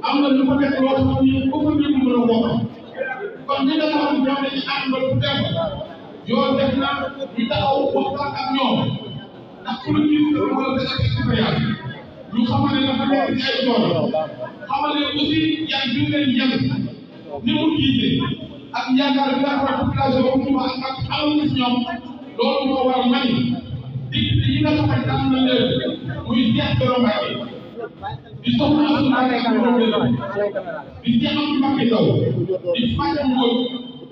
am na lu fa nekk loo xam ni ku ko déglu mën a bokk kon ñi nga xam ne ñoo dañuy ànd ba dem yoon def na ñu taxaw waxtaan ak ñoom ndax politique la wala dafa citoyen ñu xamal ne dafa nekk ci ay yoon xamal ne aussi yan bi leen yan ni mu jiite ak yaakaar bi nga xam ne population bu Touba ak amuñu si ñoom loolu moo war a mani député yi nga xamante am na leen muy Cheikh Thioro Mbacké di soxna Assoumana di Cheikh Abdou Mbacké Ndao di Fatou Mbodj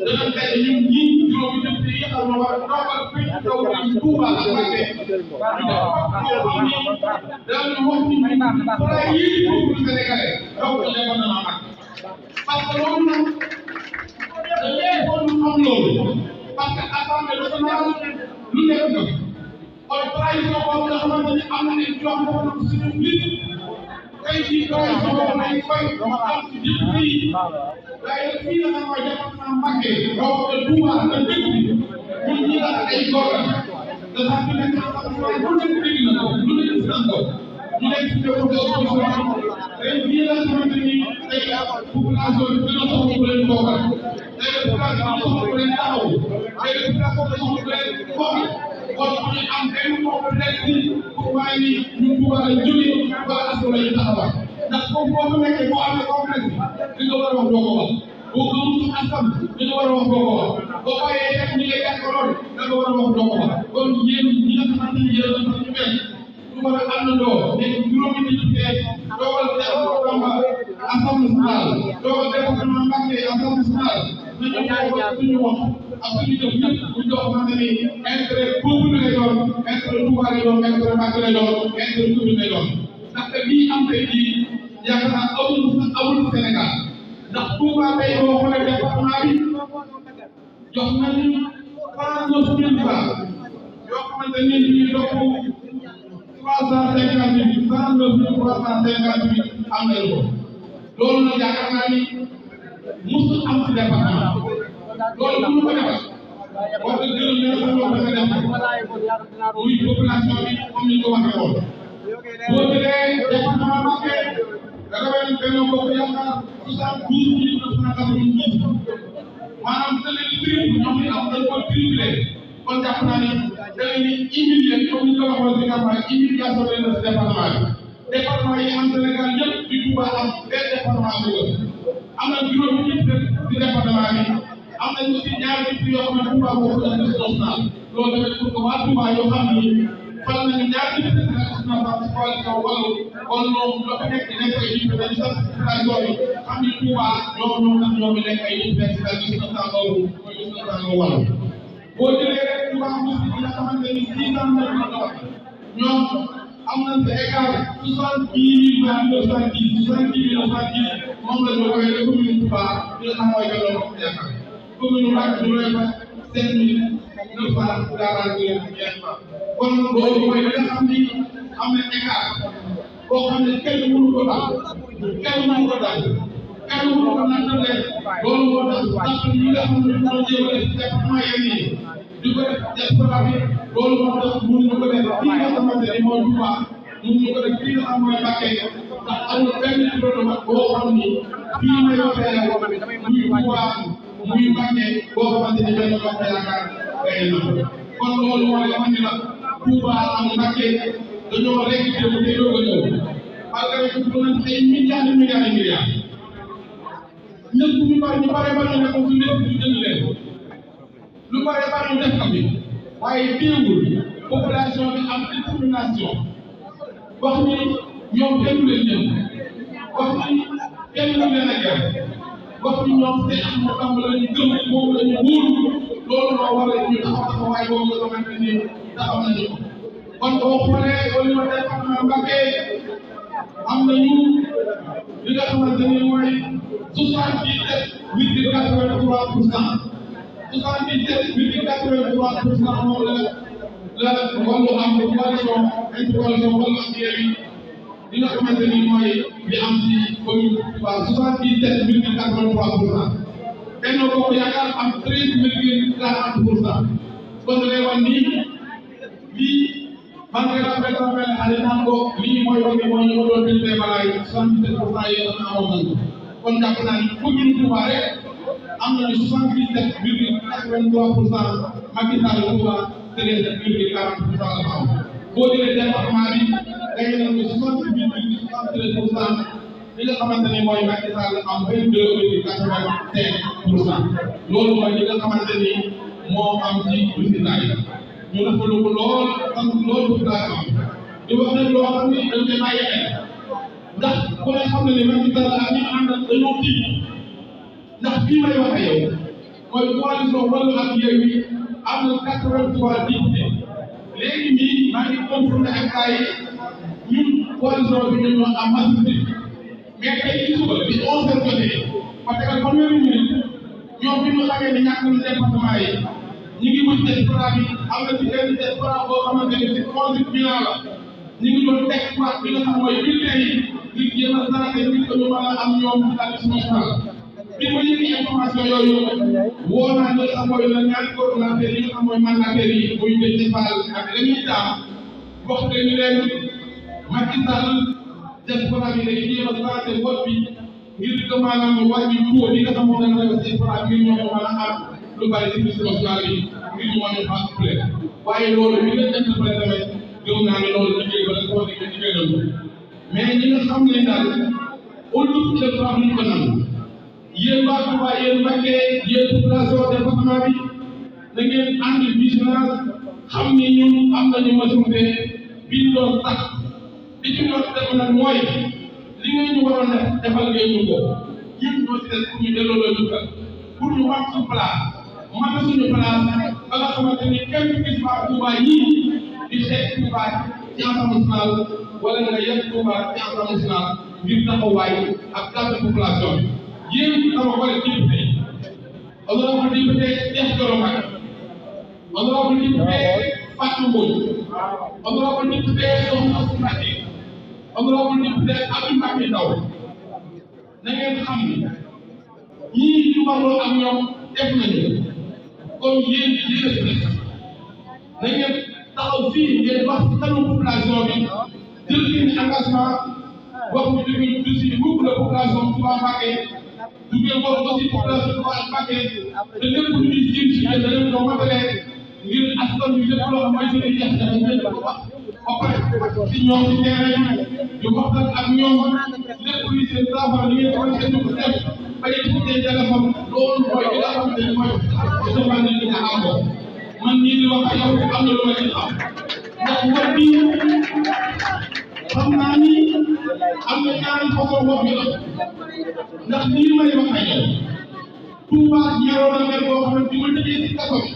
dana tey ñun ñii juróomi député yi xam ne war a toogal fii ci kaw ci Touba ak Mbacké dañu wax ni wala yii peuple sénégalais donc lekkoon na mag parce que loolu nag dañuy foog ñu am loolu parce que assemblée nationale lu nekk na kon trahison boobu nga xamante ni am na ay jox ko suñu nit tey jii trahison boobu nañ koy am ci député yi waaye fii nga xam mooy département Mbacké donc Touba la dëkk bi ñun ñi la ay góor la te sax ñu nekk lu nekk dégg na ko lu nekk gis na ko ñu nekk ci opposition tey fii la xamante ni tey population bi dina soxla bu leen bokkal tey population bi soxla bu leen taxaw tey population bi soxla bu leen bokk kon ñu am benn mbokk nekk ci pour waaye ni ñu Touba la jógee wala askan la ñu taxawal ndax foofu boo ko nekkee boo amee complexe li nga war a wax doo ko wax boo gëmul sa askan li nga war a wax doo ko wax boo bàyyee rek ñi ngay jàkkaarloo da nga war a wax doo ko wax kon yéen ñi nga xamante ni yéen a ñu mel ñu war a àndandoo nekk juróomi nit dogal Tamba Assemblée nationale dogal département Mbacké Assemblée nationale nañu ko suñu wax ak suñu jëf ñëpp bu ñu xamante ni intérêt peuple lay doon intérêt Touba lay doon intérêt Mbacké lay doon intérêt commune lay doon ndaxte lii am tey jii yaakaar naa amul Sénégal ndax Touba tey boo xoolee département bi jox nañu 49 000 francs yoo xamante ni ñu dox 350 000 350 am nañu ko loolu nag yaakaar naa ni musul am ci département loolu bu ñu ko defal wax dëgg yàlla ne la ko def muy population bi comme ni ñu ko waxee woon boo jëlee département Mbacké da nga mel benn mbokk yaakaar 72 maanaam da leen triple ñoom ñu am dañ ko triplé kon jàpp naa ni da leen di humilier comme ni ñu ko waxoon ci campagne humiliation leen na si département bi département yi am Sénégal yëpp di Touba am benn département bi am na juróomi ñëpp ci département bi am nañ aussi ñaari nit yoo xam ne Touba boo ko def national loolu tamit pour que waa Touba yoo xam ni fal nañu ñaari nit national ci coalition wala kon ñoom la fa nekk nekk ay nit dañu sax population bi xam ni Touba ñoom tax ñoom ñu nekk ay nit national loolu mooy national wala boo jëlee rek Touba aussi nga xamante ni 6 ans lañu ko wax ñoom am nañ ci écart 70 910 moom la ñu waxee rek commune Touba bi nga xam mooy Benno Bokk Yaakaar commune Mbacké du lay fa 7 940 kon loolu mooy li nga xam ni am na écart boo xam ne kenn mënu ko daal kenn mënu ko daal kenn mënu ko nattale loolu moo tax ñi nga xam ne ñoo jéem a def département yenn yi di ko def diaspora bi loolu moo tax mënuñu ko def fii nga xamante ni mooy Touba mënuñu ko def fii nga xam mooy Mbacké ndax amul benn gouvernement boo xam ni fii may waxee muy Touba muy Mbacké boo xamante ni Benno Bokk Yaakaar day na kon loolu moo lay wax ni la Touba am Mbacké dañoo rek dem te doog a ñëw malgré que du nañ ay milliards ñëpp ñu bari ñu bare bari ñu ko fi nekk ñu jënd leen lu bare bari ñu def ko fi waaye teewul population bi am détermination wax ni ñoom kenn leen jëm wax ni kenn leen a gëm wax ni ñoom seen am moo tàmm la ñu gëm moom la ñu wóolu loolu moo waral ñu taxawaay boobu nga xamante ni taxaw nañu ko kon boo xoolee au niveau département Mbacké am nañu li nga xamante ni mooy 77,83%. 77,83% moom la wàllu am coalition intercoalition wàllu ak Yewwi li nga xamante ni mooy li am ci commune Touba 77,83%. Benno Bokk Yaakaar am 13,40%. kon da ngay wax ni lii man ngay rafetlu benn xale naan ko lii mooy wax ni mooy ñu doon bindee balaay 77% yi dafa amoon nañ kon jàpp naa ni commune Touba rek am nañu 77,83% Macky Sall Touba 13,40% la fa am boo jëlee département bi gagné nañu 68,73% li nga xamante ni mooy Macky Sall am 22,85% loolu mooy li nga xamante ni moo am ci résultat yi ñu rafetlu ko lool sant lool population di wax ne loo xam ni dañ koy bàyyi xel ndax ku ne xam ne ni Macky Sall ak ñi ànd dañoo tiit ndax fii may wax ak yow mooy coalition Wallu ak Yewwi am na 83 députés léegi nii maa ngi confirmé ak gars yi ñun coalition bi ñu ñoo am majorité mais tey ci suba bi 11h jotee ba tegal fanweeri minute ñoom bi ñu xamee ni ñàkk nañu département yi ñu ngi wut diaspora bi am na ci benn diaspora boo xamante ne ci consul bilan la ñu ngi doon teg quoi bi nga xam mooy bulletin yi ngir jéem a santé ngir ko ñu mën a am ñoom ci établissement national bi ma yëgi information yooyu woo naa li nga xam mooy la ñaari coordonnateur yi nga xam mooy mandataire yi muy Déthié Fall ak Lamine Thiam wax ñu leen Macky Sall diaspora bi day jéem a santé vote bi ngir que maanaam ñu wàññi taux bi nga xam moom la ñu def diaspora bi ngir ñoo mën a am lu bari ci établissement national bi ngir ñu mën a participer waaye loolu bi nga interprété tamit gëm naa ne loolu liggéey ba la ko war a liggéey nañu mais ñi nga xam ne daal au lieu de ñu ko nangu yéen waa Touba yéen Mbacké yéen population département bi da ngeen ànd vigilance xam ni ñun am nañu majorité bi ñu doon tax bi ñu doon def nag mooy li ngeen ñu waroon def defal ngeen ñu ko yéen ñoo ci des pour ñu delloo la dugal pour ñu wax suñu place mën na suñu place ba nga xamante ni kenn gis waa Touba yii di xeex Touba ci Assemblée nationale wala nga yegg Touba ci Assemblée nationale ngir taxawaay ak carte population bi. yéen sama collègue député honorable député Cheikh Thioro Mbacké honorable député Fatou Mbodj honorable député Sokhna Mbacké honorable député Abdou Mbacké Ndaw na ngeen xam ni ñii ñu warloo ak ñoom def nañu comme yéen di leen na ngeen taxaw fii ngeen wax ci kanamu population bi jël seen engagement wax ñu déglu dossier beaucoup de population Touba Mbacké duggee boobu aussi population Touba Mbacké te lépp lu ñuy jéem si yéen dañu ko matale ngir askan wi lépp loo xam mooy seen i jafe-jafe ngeen ko wax ba pare si ñoom si terrain ñu waxtaan ak ñoom lépp luy seen saafara li ngeen ko seen ko def ba yéen ci seen téléphone loolu mooy li nga xamante ni mooy demande li nga am ko man ñii di wax ak yow am na lu ma ci xam ndax wax bi xam naa ni am na ñaari façon wax bi la ndax lii may wax ak yow Touba ñaaroo na mel boo xam ne bi ma tëjee si kaso bi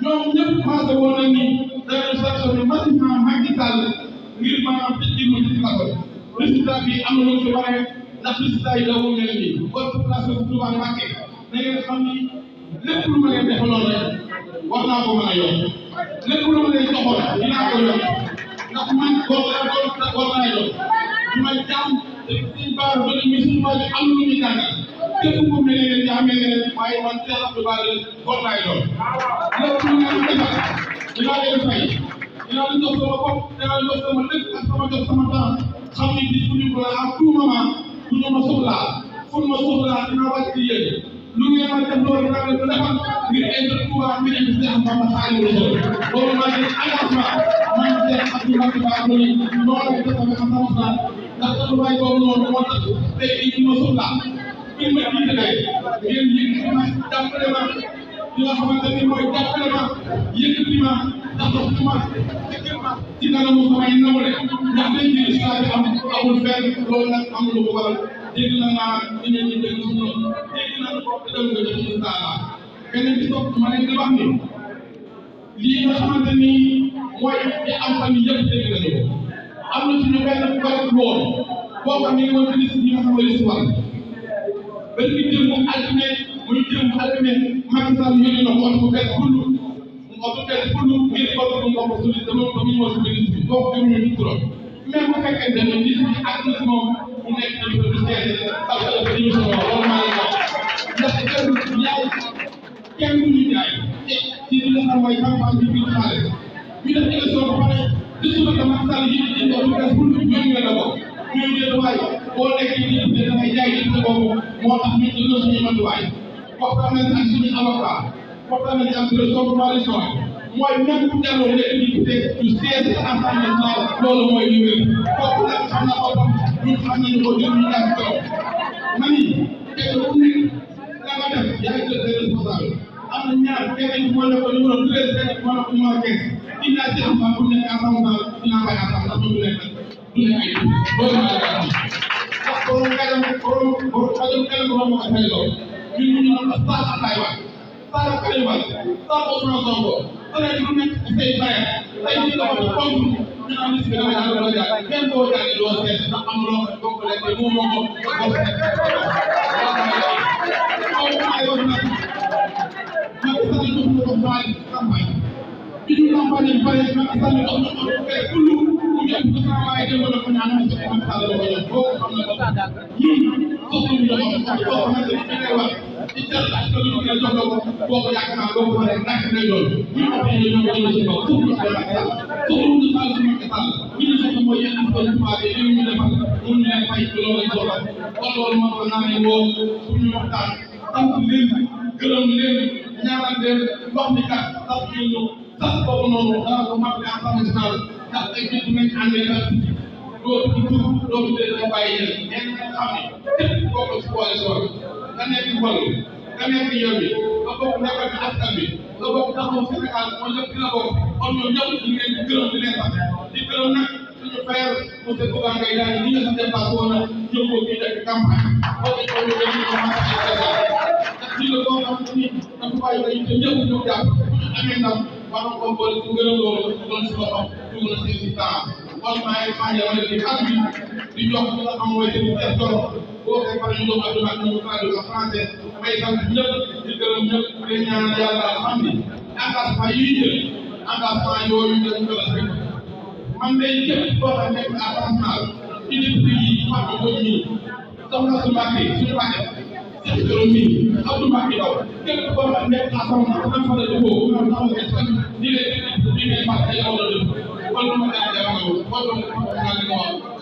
ñoom ñëpp passé woon nañ ni dañu sanctionné massivement Macky Sall ngir maanaam tëj ci ci kaso bi résultat bi am na lu ci waree ndax résultat yi dawul mel nii kon population bu Touba Mbacké da ngeen xam ni lépp lu ma leen defaloon rek war naa ko mën a yokk lépp lu ma leen joxoon dinaa ko yokk ndax man war naa yokk su ma jàmm te suñ baar ba ñu suñu waa ji am lu ñu jàngal képp ku mel ne leen yaa mel ne leen waaye man Cheikh Abdou Bara war naa yokk lépp lu ngeen defal dinaa leen fay dinaa leen jox sama bopp dinaa leen jox sama lépp ak sama jox sama temps xam ni disponible la à tout moment bu ñu ma soxlaa fu ma soxlaa dinaa wàcc ci yéen lu ngeen ma def loolu dinaa leen ko defal ngir indi Touba mi dem si am sama xaalis la loolu maa ngi engagement man Cheikh Abdou Bara noonu la def sama sama ndax taxawaay boobu noonu moo tax tey jii ñu ma soxlaa fi ma jiitalee ngeen yëkkati ma jàppale ma li nga xamante ni mooy jàppale ma yëkkati ma taxawu ma fekkee ma ci kanamu samay nawle ndax dañ ci islam bi amul fenn loolu nag am lu ko waral dégg na naa ni ngeen ñu dégg suñu dégg na ko te dem nga def incha allah beneen bi topp ma leen di wax ni lii nga xamante ni mooy di am fan yëpp dégg nañu ko am na suñu benn collègue woon boo xam ne mooy ministre yi nga xam ne si wàll benn bi jëm mu altine muy jëm mu altine Macky Sall yónni na ko bu bees bulu ngir oto bu ndox su dama ba mu ñëw si ministre bi boo ko ñu ñu turam même bu fekkee ne ministre bi ak na si moom mu nekk na du seet parce que dafa ñu sama loolu maa ngi wax ndax kenn du ñu jaay ci li nga xam mooy campagne bi biir xaalis ñu def élection ba pare discours de Macky Sall yi ñu ko def pour ñu la ko ñu jël waay boo nekkee di da ngay jaay di boobu moo tax ñu jël suñu matuwaay waxtaan nañ ak suñu avocat waxtaan nañ ak le coalition mooy même bu delloo léegi di te du siège assemblée nationale loolu mooy li wér kooku nag xam na boppam ñun xam nañu ko jël ñu def trop mani kenn ku nekk la nga def yaa ngi jël ses responsable am na ñaar kenn moo ne ko numéro 13 kenn moo ne ko numéro 15 dinaa ci am bu nekk assemblée dinaa bàyyi assemblée ndax du nekk du nekk ay loolu maa ngi wax borom xelam borom ko fay lool ñun ñu am saa Ablaye Wade saa Karim Wade saa Ousmane Sonko xale yi ñu nekk say bare ay nit la ko fonk ñu am liste bi dama ñaan lo jaar kenn ko jaar do seet ndax am lo ko ko lekk mo mo ko ko seet Itu campagne bare Macky Sall am na ko kullu mu ñëpp ko sama waay dem ko ñaan ma ci Macky Sall ko ñëw ko xam na ko ko ñu ñu ko xamante ni lay wax ci jar ak ko ñu la jox ko boko yaakaar ko ko rek nak lay doon ñu ko ñu ñu ko ci ko ko ñu Macky Sall ko ñu ñu Sall Macky Sall ñu ñu ko moy yeen ko ñu faade ñu ñu defal ñu leen fay ci loolu lañ soxla ko loolu mo ko naane wo suñu waxtaan sant leen gërëm leen ñaanal leen wax ni kat tax ñu tas boobu noonu dara ko mag assemblée nationale ndax ay nit nañ àndee ak loolu du tur loolu de dafa bàyyi yéen ñenn ñi nga xam ne képp bokk ci coalition bi nga nekk Wallu nga nekk Yewwi nga bokk nekkal ci askan bi nga bokk taxawu Sénégal mooy lépp dina bokk kon ñoom ñëpp ñu ngi leen di gërëm di leen sant di gërëm nag suñu frère monsieur Bougane Gueye Dany ñi nga xam ne passé woon na ñëw ko fii def campagne boo ko ñu dañuy commencé ay président ndax lii la koo xam ni dafa bàyyi dañu te ñëpp ñëw jàpp bu ñu amee ndam war ko boole ci gërëm loolu doon si loxo dugg na seen si temps kon maa ngi xaajal di at bi di jox li nga xam mooy seen seen toro boo ko defee ñu doon ak ñu traduit en français may sant ñëpp di gërëm ñëpp di ñaanal yàlla xam ni engagement yi jël engagement yooyu dañ ko respecté man day képp koo xam nekk à national ci député yi Fatou Boye ñii soxna su Mbacke suñu Mbacke Cheikh Thioro mii Abdou Mbacke Ndaw képp koo xam nekk à national am fa la dëppoo ñoom taxaw ngeen sax di leen fàtte ay aw la dëpp kon lu ma def jamono kon lu ma def jamono